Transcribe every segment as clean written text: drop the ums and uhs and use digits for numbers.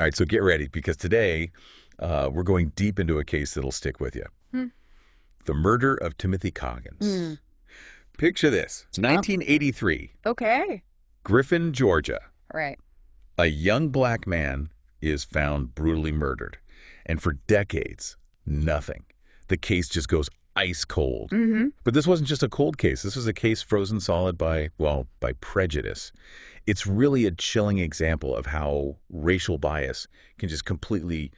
All right, so get ready because today we're going deep into a case that'll stick with you. The murder of Timothy Coggins. Picture this. It's 1983. Okay. Griffin, Georgia. Right. A young black man is found brutally murdered. And for decades, nothing. The case just goes ice cold. But this wasn't just a cold case. This was a case frozen solid by prejudice. It's really a chilling example of how racial bias can just completely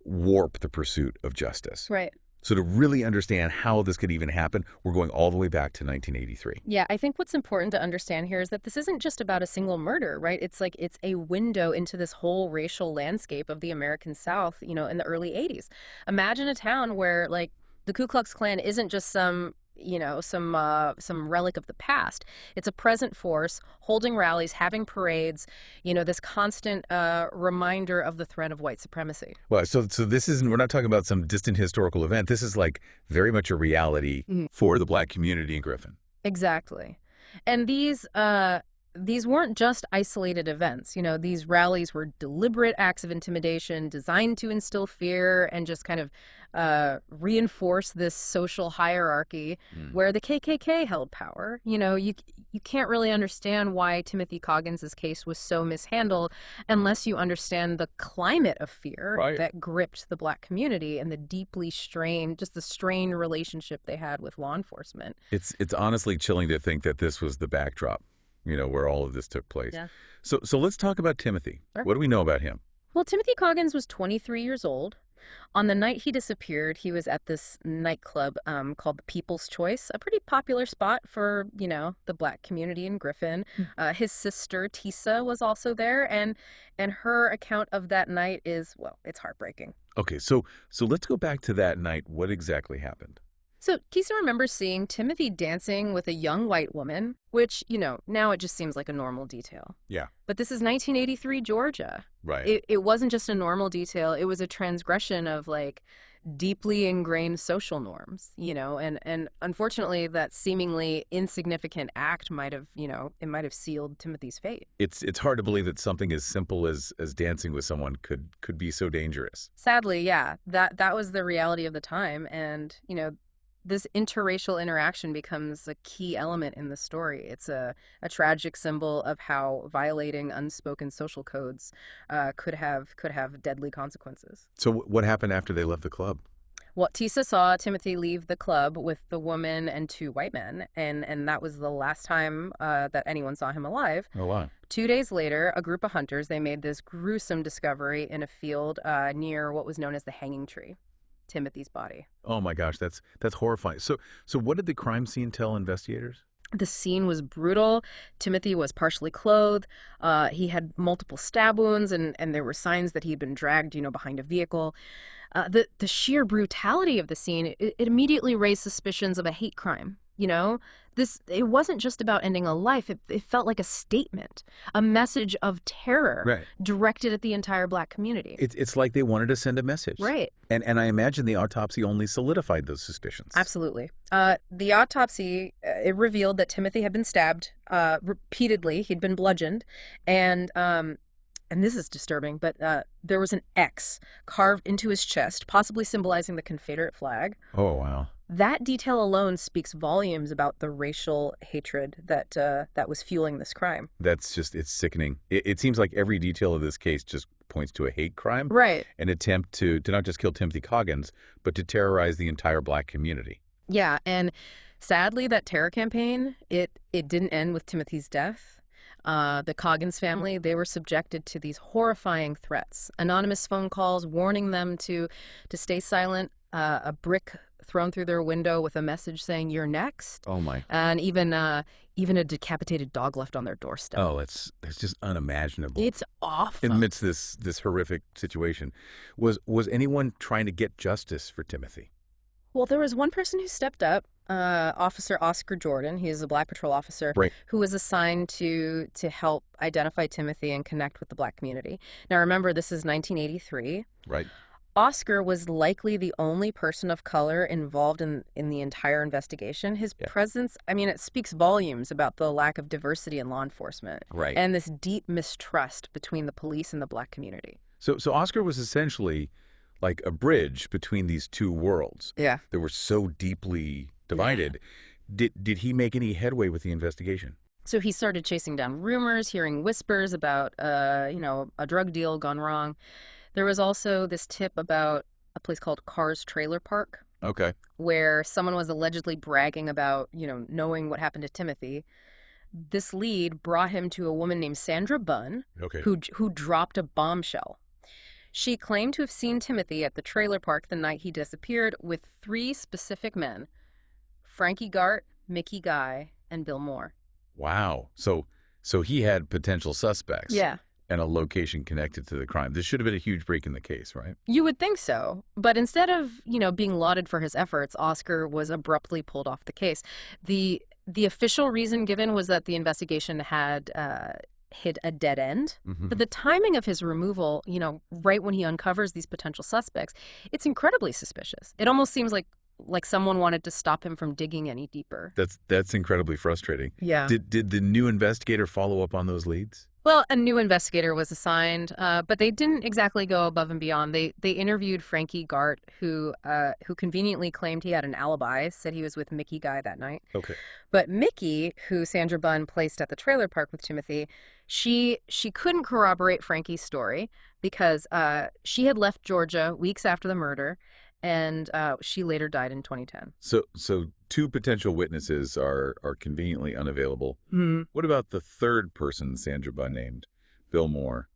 warp the pursuit of justice. Right. So to really understand how this could even happen, we're going all the way back to 1983. Yeah, I think what's important to understand here is that this isn't just about a single murder, right? It's a window into this whole racial landscape of the American South, in the early 80s. Imagine a town where, like, the Ku Klux Klan isn't just some relic of the past. It's a present force, holding rallies, having parades, this constant reminder of the threat of white supremacy. Well, so this isn't, we're not talking about some distant historical event. This is like very much a reality for the black community in Griffin. Exactly. And these weren't just isolated events. These rallies were deliberate acts of intimidation designed to instill fear and just kind of reinforce this social hierarchy where the KKK held power. You can't really understand why Timothy Coggins' case was so mishandled unless you understand the climate of fear that gripped the black community and the strained relationship they had with law enforcement. It's honestly chilling to think that this was the backdrop, where all of this took place. Yeah. So let's talk about Timothy. Sure. What do we know about him? Well, Timothy Coggins was 23 years old. On the night he disappeared, he was at this nightclub called the People's Choice, a pretty popular spot for, the black community in Griffin. His sister, Tisa, was also there, and her account of that night is, it's heartbreaking. Okay, so let's go back to that night. What exactly happened? So Tisa remembers seeing Timothy dancing with a young white woman, which, now it just seems like a normal detail. Yeah. But this is 1983 Georgia. Right. It wasn't just a normal detail. It was a transgression of, like, deeply ingrained social norms, and unfortunately that seemingly insignificant act might have sealed Timothy's fate. It's hard to believe that something as simple as dancing with someone could be so dangerous. Sadly, yeah, that was the reality of the time, and this interracial interaction becomes a key element in the story. It's a tragic symbol of how violating unspoken social codes could have deadly consequences. So what happened after they left the club? Well, Tisa saw Timothy leave the club with the woman and two white men, and that was the last time that anyone saw him alive. Oh, wow. 2 days later, a group of hunters, they made this gruesome discovery in a field near what was known as the Hanging Tree. Timothy's body. Oh my gosh, that's horrifying. So what did the crime scene tell investigators? The scene was brutal. Timothy was partially clothed. He had multiple stab wounds, and there were signs that he'd been dragged, behind a vehicle. The sheer brutality of the scene, it immediately raised suspicions of a hate crime. It wasn't just about ending a life. It felt like a statement, a message of terror directed at the entire black community. It's like they wanted to send a message. Right. And I imagine the autopsy only solidified those suspicions. Absolutely. The autopsy, it revealed that Timothy had been stabbed repeatedly. He'd been bludgeoned. And this is disturbing, but there was an X carved into his chest, possibly symbolizing the Confederate flag. Oh, wow. That detail alone speaks volumes about the racial hatred that was fueling this crime. It's sickening. It seems like every detail of this case just points to a hate crime. Right. An attempt to not just kill Timothy Coggins, but to terrorize the entire black community. Yeah, and sadly, that terror campaign, it didn't end with Timothy's death. The Coggins family, they were subjected to these horrifying threats. Anonymous phone calls warning them to stay silent, a brick thrown through their window with a message saying, "You're next." Oh, my. And even a decapitated dog left on their doorstep. Oh, it's just unimaginable. It's awful. Amidst this horrific situation. Was anyone trying to get justice for Timothy? Well, there was one person who stepped up, Officer Oscar Jordan. He is a Black Patrol officer who was assigned to help identify Timothy and connect with the black community. Now, remember, this is 1983. Right. Oscar was likely the only person of color involved in the entire investigation. His presence, it speaks volumes about the lack of diversity in law enforcement. Right. And this deep mistrust between the police and the black community. So Oscar was essentially like a bridge between these two worlds Yeah. that were so deeply divided. Did he make any headway with the investigation? So he started chasing down rumors, hearing whispers about, a drug deal gone wrong. There was also this tip about a place called Carr's Trailer Park, Okay. where someone was allegedly bragging about, knowing what happened to Timothy. This lead brought him to a woman named Sandra Bunn, Okay. who dropped a bombshell. She claimed to have seen Timothy at the trailer park the night he disappeared with three specific men: Frankie Ghart, Mickey Guy, and Bill Moore. Wow. So he had potential suspects. Yeah. And a location connected to the crime. This should have been a huge break in the case, right? You would think so. But instead of, being lauded for his efforts, Oscar was abruptly pulled off the case. The official reason given was that the investigation had hit a dead end. Mm-hmm. But the timing of his removal, right when he uncovers these potential suspects, it's incredibly suspicious. It almost seems like someone wanted to stop him from digging any deeper. That's incredibly frustrating. Yeah. Did the new investigator follow up on those leads? Well, a new investigator was assigned, but they didn't exactly go above and beyond. They interviewed Frankie Ghart, who conveniently claimed he had an alibi, said he was with Mickey Guy that night. Okay. But Mickey, who Sandra Bunn placed at the trailer park with Timothy, she couldn't corroborate Frankie's story because she had left Georgia weeks after the murder, and she later died in 2010. So two potential witnesses are conveniently unavailable. Mm-hmm. What about the third person Sandra Bunn named, Bill Moore?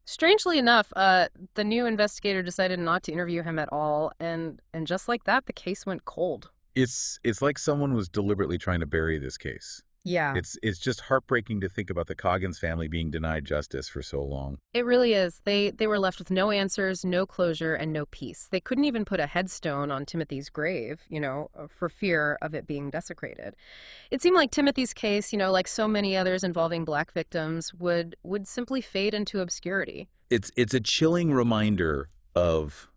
Strangely enough, the new investigator decided not to interview him at all, and just like that, the case went cold. It's like someone was deliberately trying to bury this case. Yeah. It's just heartbreaking to think about the Coggins family being denied justice for so long. It really is. They were left with no answers, no closure, and no peace. They couldn't even put a headstone on Timothy's grave, for fear of it being desecrated. It seemed like Timothy's case, like so many others involving Black victims, would simply fade into obscurity. It's a chilling reminder of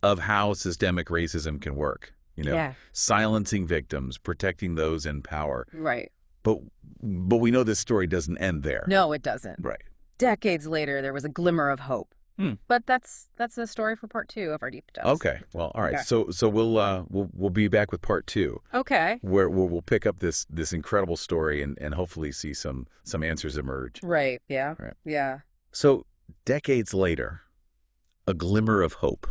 how systemic racism can work. Yeah. Silencing victims, protecting those in power. Right. But we know this story doesn't end there. No, it doesn't. Right. Decades later, there was a glimmer of hope. But that's a story for part 2 of our deep dive. Okay. Well, all right. Okay. So we'll be back with part 2. Okay. Where we'll pick up this incredible story and hopefully see some answers emerge. Right. Yeah. Right. Yeah. So decades later, a glimmer of hope.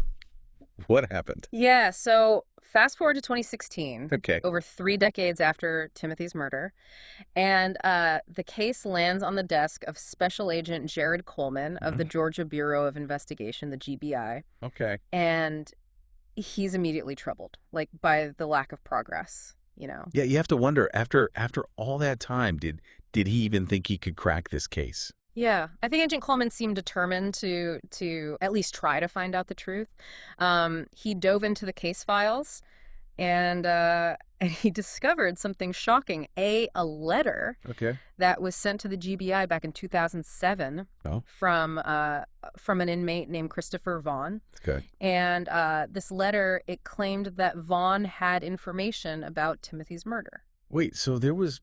What happened? Yeah. So fast forward to 2016. Okay. Over 3 decades after Timothy's murder. And the case lands on the desk of Special Agent Jared Coleman of the Georgia Bureau of Investigation, the GBI. Okay. And he's immediately troubled, by the lack of progress, Yeah, you have to wonder, after all that time, did he even think he could crack this case? Yeah, I think Agent Coleman seemed determined to at least try to find out the truth. He dove into the case files, and he discovered something shocking: a letter that was sent to the GBI back in 2007 from an inmate named Christopher Vaughn. Okay. And this letter, it claimed that Vaughn had information about Timothy's murder. Wait, so there was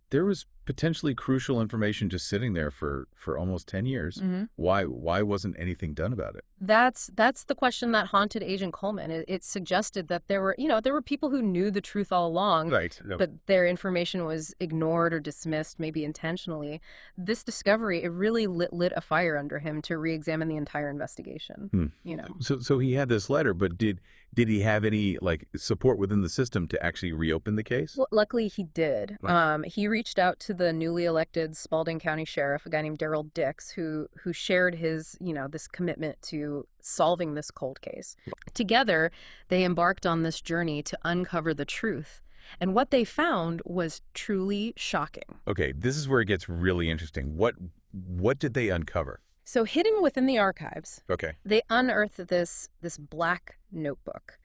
potentially crucial information just sitting there for almost 10 years. Mm-hmm. Why wasn't anything done about it? That's the question that haunted Agent Coleman. It suggested that there were people who knew the truth all along, Right. No. but their information was ignored or dismissed, maybe intentionally. This discovery, it really lit a fire under him to re-examine the entire investigation. So he had this letter, but did he have any support within the system to actually reopen the case? Well, luckily he did. Right. He reached out to the newly elected Spalding County Sheriff, a guy named Daryl Dix, who shared his, this commitment to solving this cold case. Together, they embarked on this journey to uncover the truth. And what they found was truly shocking. Okay, this is where it gets really interesting. What did they uncover? So hidden within the archives, Okay. they unearthed this black notebook.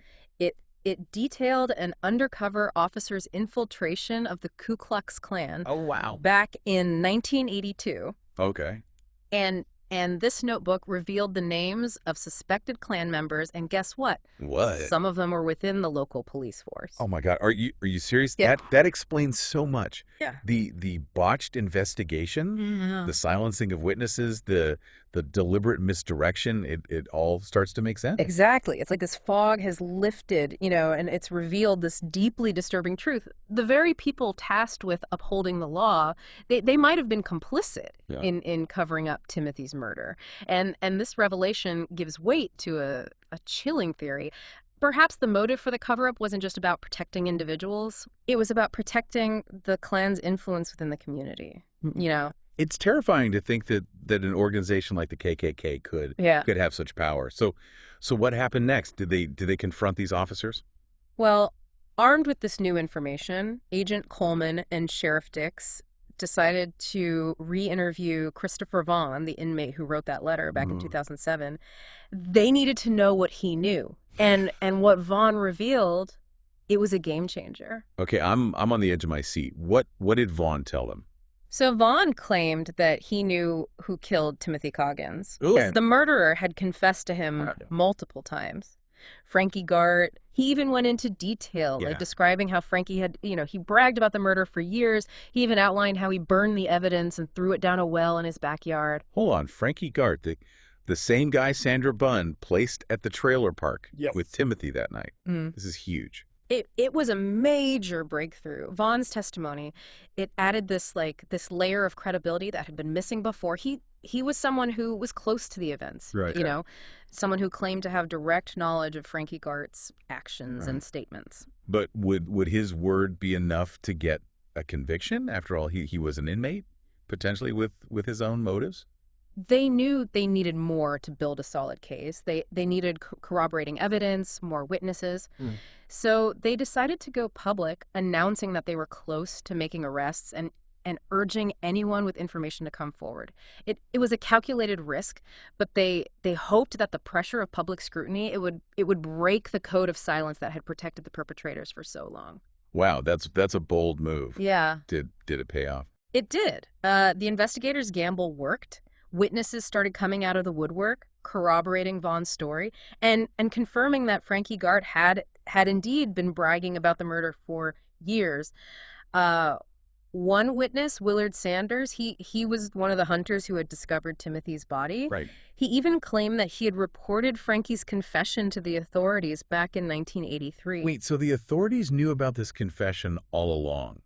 It detailed an undercover officer's infiltration of the Ku Klux Klan Oh, wow. back in 1982. Okay. And this notebook revealed the names of suspected Klan members, and guess what? What? Some of them were within the local police force. Oh my God. Are you serious? Yeah. That explains so much. Yeah. The botched investigation, Yeah. the silencing of witnesses, the the deliberate misdirection, it all starts to make sense. Exactly. It's like this fog has lifted, and it's revealed this deeply disturbing truth. The very people tasked with upholding the law, they might have been complicit in covering up Timothy's murder. And this revelation gives weight to a chilling theory. Perhaps the motive for the cover-up wasn't just about protecting individuals. It was about protecting the Klan's influence within the community, It's terrifying to think that an organization like the KKK could have such power. So what happened next? Did they confront these officers? Well, armed with this new information, Agent Coleman and Sheriff Dix decided to re-interview Christopher Vaughn, the inmate who wrote that letter back in 2007. They needed to know what he knew. And what Vaughn revealed, it was a game changer. Okay, I'm on the edge of my seat. What did Vaughn tell them? So Vaughn claimed that he knew who killed Timothy Coggins. Okay. The murderer had confessed to him multiple times. Frankie Ghart, he even went into detail, like describing how Frankie had, he bragged about the murder for years. He even outlined how he burned the evidence and threw it down a well in his backyard. Hold on, Frankie Ghart, the same guy Sandra Bunn placed at the trailer park with Timothy that night. This is huge. It was a major breakthrough. Vaughn's testimony, it added this layer of credibility that had been missing before. He was someone who was close to the events, someone who claimed to have direct knowledge of Frankie Ghart's actions and statements. But would his word be enough to get a conviction? After all, he was an inmate, potentially with his own motives? They knew they needed more to build a solid case. They needed corroborating evidence, more witnesses. So they decided to go public, announcing that they were close to making arrests and urging anyone with information to come forward. It was a calculated risk, but they hoped that the pressure of public scrutiny, it would break the code of silence that had protected the perpetrators for so long. Wow, that's a bold move. Yeah. Did it pay off? It did. The investigators' gamble worked. Witnesses started coming out of the woodwork, corroborating Vaughn's story, and confirming that Frankie Ghart had indeed been bragging about the murder for years. One witness, Willard Sanders, he was one of the hunters who had discovered Timothy's body. Right. He even claimed that he had reported Frankie's confession to the authorities back in 1983. Wait, so the authorities knew about this confession all along?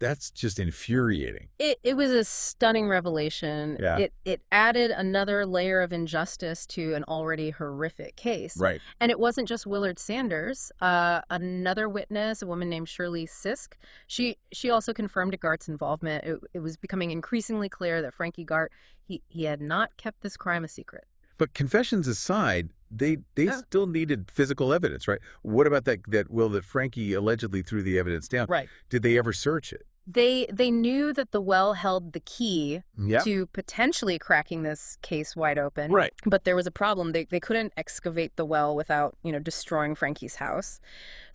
That's just infuriating. It was a stunning revelation. Yeah. It added another layer of injustice to an already horrific case. Right. And it wasn't just Willard Sanders. Another witness, a woman named Shirley Sisk, she also confirmed Ghart's involvement. It was becoming increasingly clear that Frankie Ghart, he had not kept this crime a secret. But confessions aside, they still needed physical evidence, right? What about that will that Frankie allegedly threw the evidence down? Right. Did they ever search it? They knew that the well held the key to potentially cracking this case wide open. Right. But there was a problem. They couldn't excavate the well without, destroying Frankie's house.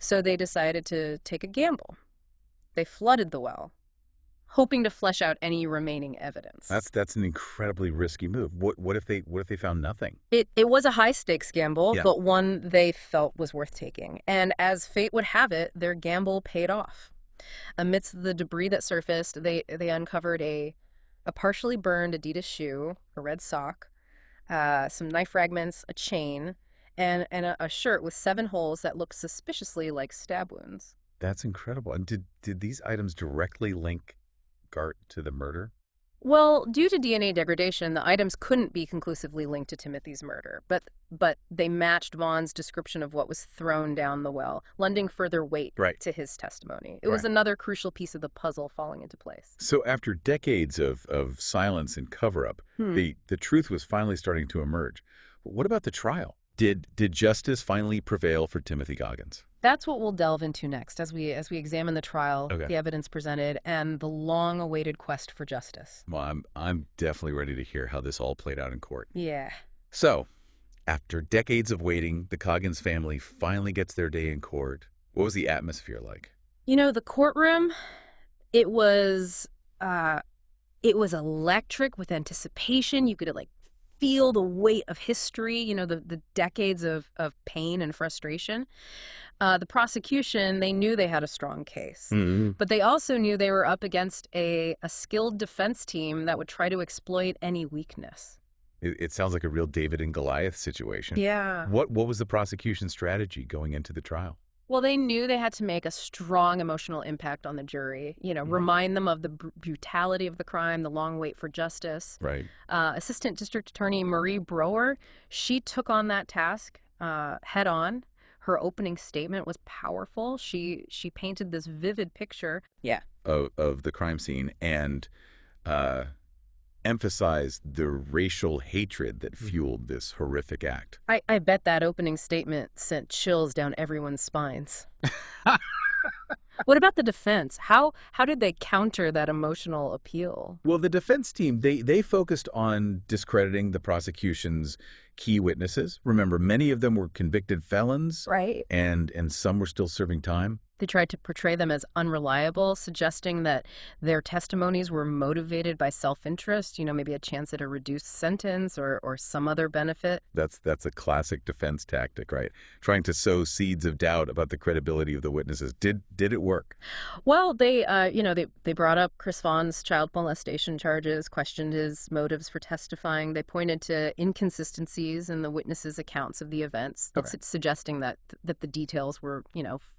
So they decided to take a gamble. They flooded the well, hoping to flesh out any remaining evidence. That's an incredibly risky move. What if they found nothing? It was a high stakes gamble, but one they felt was worth taking. And as fate would have it, their gamble paid off. Amidst the debris that surfaced, they uncovered a partially burned Adidas shoe, a red sock, some knife fragments, a chain, and a shirt with 7 holes that looked suspiciously like stab wounds. That's incredible. And did these items directly link Ghart to the murder? Well, due to DNA degradation, the items couldn't be conclusively linked to Timothy's murder, but they matched Vaughn's description of what was thrown down the well, lending further weight to his testimony. It was another crucial piece of the puzzle falling into place. So after decades of silence and cover-up, the truth was finally starting to emerge. But what about the trial? Did justice finally prevail for Timothy Coggins? That's what we'll delve into next as we examine the trial, the evidence presented, and the long-awaited quest for justice. Well, I'm definitely ready to hear how this all played out in court. Yeah. So, after decades of waiting, the Coggins family finally gets their day in court. What was the atmosphere like? The courtroom, it was electric with anticipation. You could feel the weight of history, the decades of pain and frustration. The prosecution, they knew they had a strong case, but they also knew they were up against a skilled defense team that would try to exploit any weakness. It sounds like a real David and Goliath situation. Yeah. What was the prosecution's strategy going into the trial? Well, they knew they had to make a strong emotional impact on the jury, remind them of the brutality of the crime, the long wait for justice. Right. Assistant District Attorney Marie Brower, she took on that task head on. Her opening statement was powerful. She painted this vivid picture. Yeah. Of the crime scene and emphasized the racial hatred that fueled this horrific act. I bet that opening statement sent chills down everyone's spines. What about the defense? How did they counter that emotional appeal? Well, the defense team, they focused on discrediting the prosecution's key witnesses. Remember, many of them were convicted felons. Right. And some were still serving time. They tried to portray them as unreliable, suggesting that their testimonies were motivated by self-interest, maybe a chance at a reduced sentence or some other benefit. That's a classic defense tactic, right? Trying to sow seeds of doubt about the credibility of the witnesses. Did it work? Well, they brought up Chris Vaughn's child molestation charges, questioned his motives for testifying. They pointed to inconsistencies in the witnesses' accounts of the events, suggesting that the details were,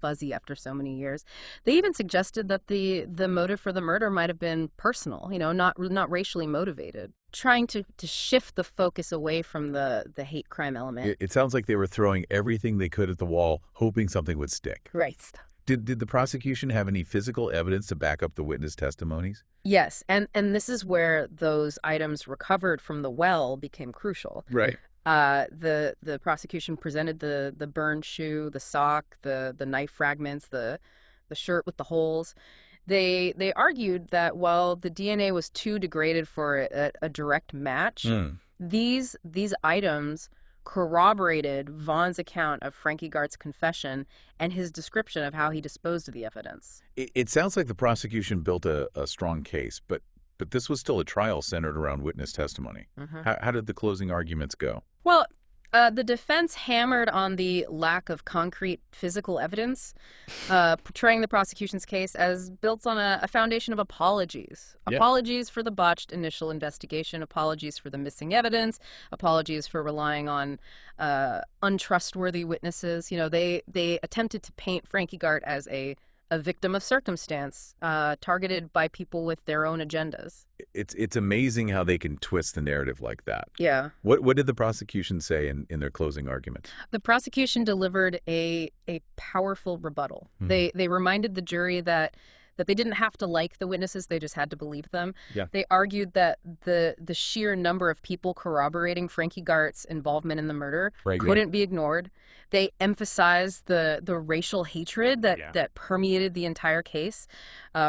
fuzzy after so many years. They even suggested that the motive for the murder might have been personal, not racially motivated, trying to shift the focus away from the hate crime element. It sounds like they were throwing everything they could at the wall, hoping something would stick. Right. Did the prosecution have any physical evidence to back up the witness testimonies? Yes, and this is where those items recovered from the well became crucial. Right. The prosecution presented the burned shoe, the sock, the knife fragments, the shirt with the holes. They argued that while the DNA was too degraded for a direct match, these items corroborated Vaughn's account of Frankie Ghart's confession and his description of how he disposed of the evidence. It sounds like the prosecution built a strong case, but this was still a trial centered around witness testimony. How did the closing arguments go? Well, the defense hammered on the lack of concrete physical evidence, portraying the prosecution's case as built on a foundation of apologies. Yeah. Apologies for the botched initial investigation, apologies for the missing evidence, apologies for relying on untrustworthy witnesses. They attempted to paint Frankie Ghart as a victim of circumstance, targeted by people with their own agendas. It's amazing how they can twist the narrative like that. Yeah. What did the prosecution say in their closing argument? The prosecution delivered a powerful rebuttal. They reminded the jury that they didn't have to like the witnesses, they just had to believe them. Yeah. They argued that the sheer number of people corroborating Frankie Ghart's involvement in the murder couldn't be ignored. They emphasized the racial hatred that permeated the entire case,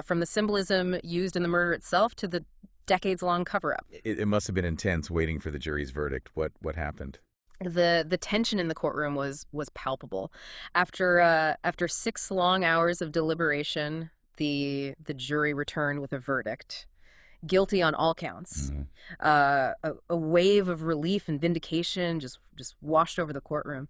from the symbolism used in the murder itself to the decades-long cover-up. It must have been intense waiting for the jury's verdict. What happened? The tension in the courtroom was palpable. After 6 long hours of deliberation, the jury returned with a verdict. Guilty on all counts. A wave of relief and vindication just washed over the courtroom.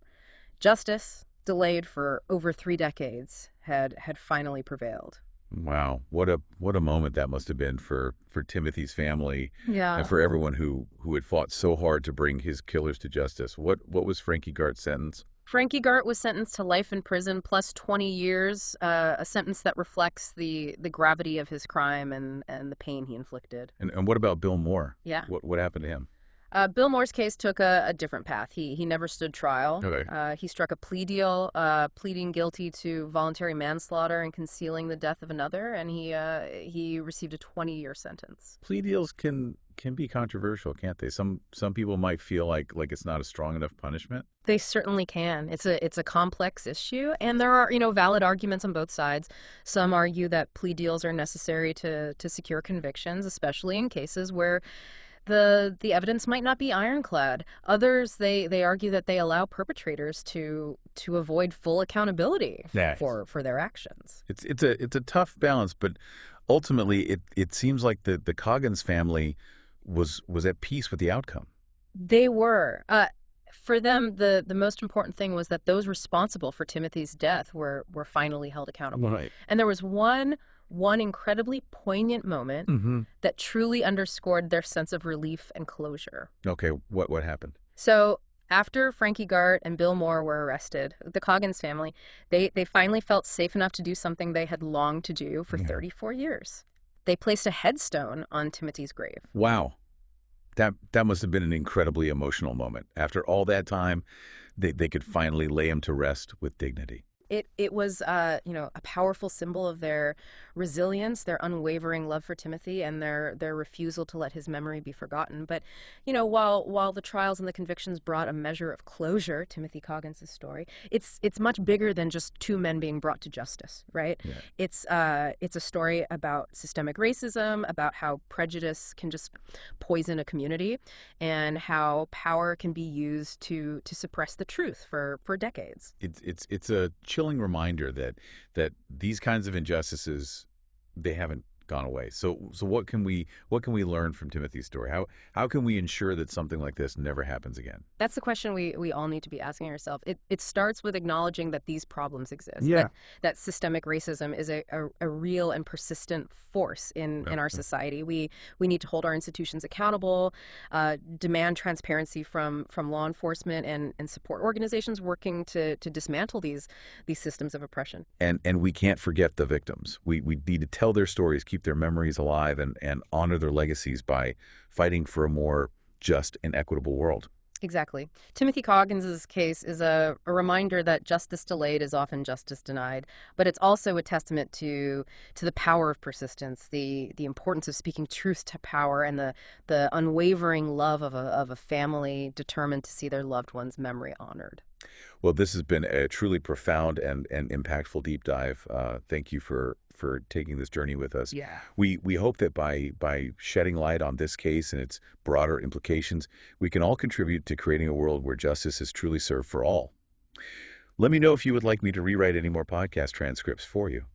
Justice, delayed for over 3 decades, had finally prevailed. Wow, what a moment that must have been for Timothy's family, Yeah. and for everyone who had fought so hard to bring his killers to justice. What was Frankie Ghart's sentence? Frankie Ghart was sentenced to life in prison plus 20 years, a sentence that reflects the gravity of his crime and the pain he inflicted. And what about Bill Moore? Yeah. What happened to him? Bill Moore's case took a different path. He never stood trial. Okay. He struck a plea deal, pleading guilty to voluntary manslaughter and concealing the death of another, and he received a 20-year sentence. Plea deals can be controversial, can't they? Some people might feel like it's not a strong enough punishment. They certainly can. It's a complex issue, and there are valid arguments on both sides. Some argue that plea deals are necessary to secure convictions, especially in cases where the evidence might not be ironclad. Others, they argue that they allow perpetrators to avoid full accountability for their actions. It's a tough balance, but ultimately it seems like the Coggins family was at peace with the outcome. They were. For them, the most important thing was that those responsible for Timothy's death were finally held accountable. Right. And there was one one incredibly poignant moment Mm-hmm. that truly underscored their sense of relief and closure. Okay, what happened? So after Frankie Ghart and Bill Moore were arrested, the Coggins family, they finally felt safe enough to do something they had longed to do for Yeah. 34 years. They placed a headstone on Timothy's grave. Wow. That must have been an incredibly emotional moment. After all that time, they could finally lay him to rest with dignity. It was a powerful symbol of their resilience, their unwavering love for Timothy, and their refusal to let his memory be forgotten. But while the trials and the convictions brought a measure of closure, Timothy Coggins' story, it's much bigger than just two men being brought to justice, right? Yeah. It's a story about systemic racism, about how prejudice can just poison a community, and how power can be used to suppress the truth for decades. It's a chilling reminder that these kinds of injustices, they haven't gone away. So what can we learn from Timothy's story? How can we ensure that something like this never happens again? That's the question we all need to be asking ourselves. It starts with acknowledging that these problems exist, Yeah. that systemic racism is a real and persistent force in our society. We need to hold our institutions accountable, demand transparency from law enforcement and support organizations working to dismantle these systems of oppression. And we can't forget the victims. We need to tell their stories, keep their memories alive, and honor their legacies by fighting for a more just and equitable world. Exactly. Timothy Coggins' case is a reminder that justice delayed is often justice denied, but it's also a testament to the power of persistence, the importance of speaking truth to power, and the unwavering love of a family determined to see their loved one's memory honored. Well, this has been a truly profound and impactful deep dive. Thank you for taking this journey with us. Yeah. We hope that by shedding light on this case and its broader implications, we can all contribute to creating a world where justice is truly served for all. Let me know if you would like me to rewrite any more podcast transcripts for you.